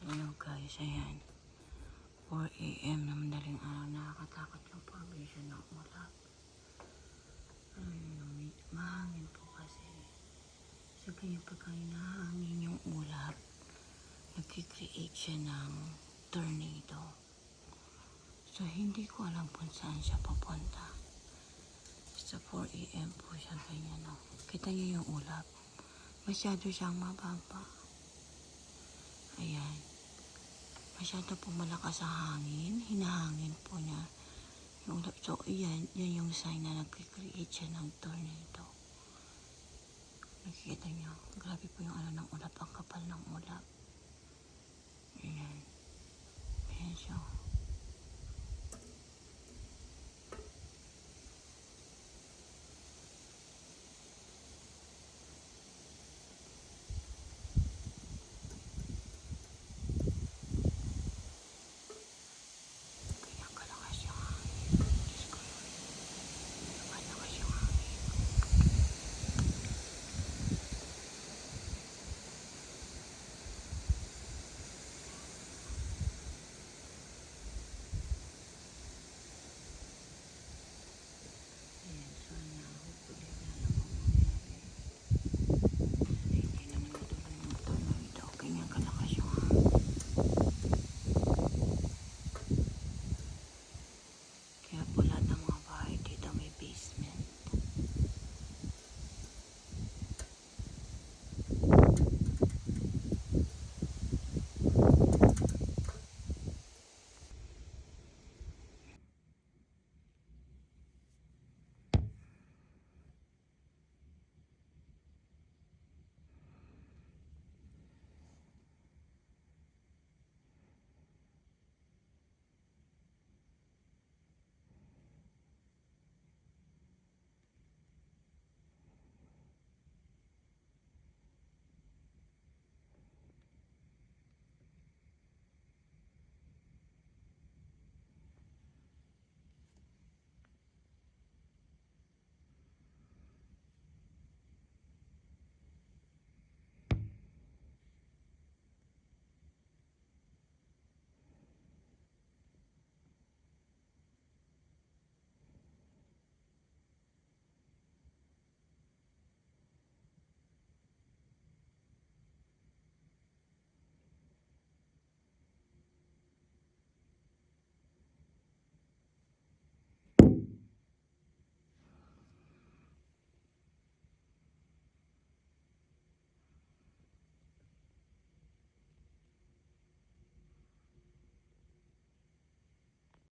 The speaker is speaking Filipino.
Hello guys, ayan. 4 AM na madaling araw. Nakakatakot yung formation ng ulap. Mahangin po kasi. So kaya pagka nahangin yung ulap, nagkikreate siya ng tornado. So hindi ko alam kung saan siya papunta. Sa 4 AM po siya ganyan. No? Kita niyo yung ulap. Masyado siyang mababa. Ayan. Masyado po malakas sa hangin. Hinahangin po niya yung ulap. So, yan yung sign na nag-create siya ng tornado. Nakikita niyo. Grabe po yung ng ulap.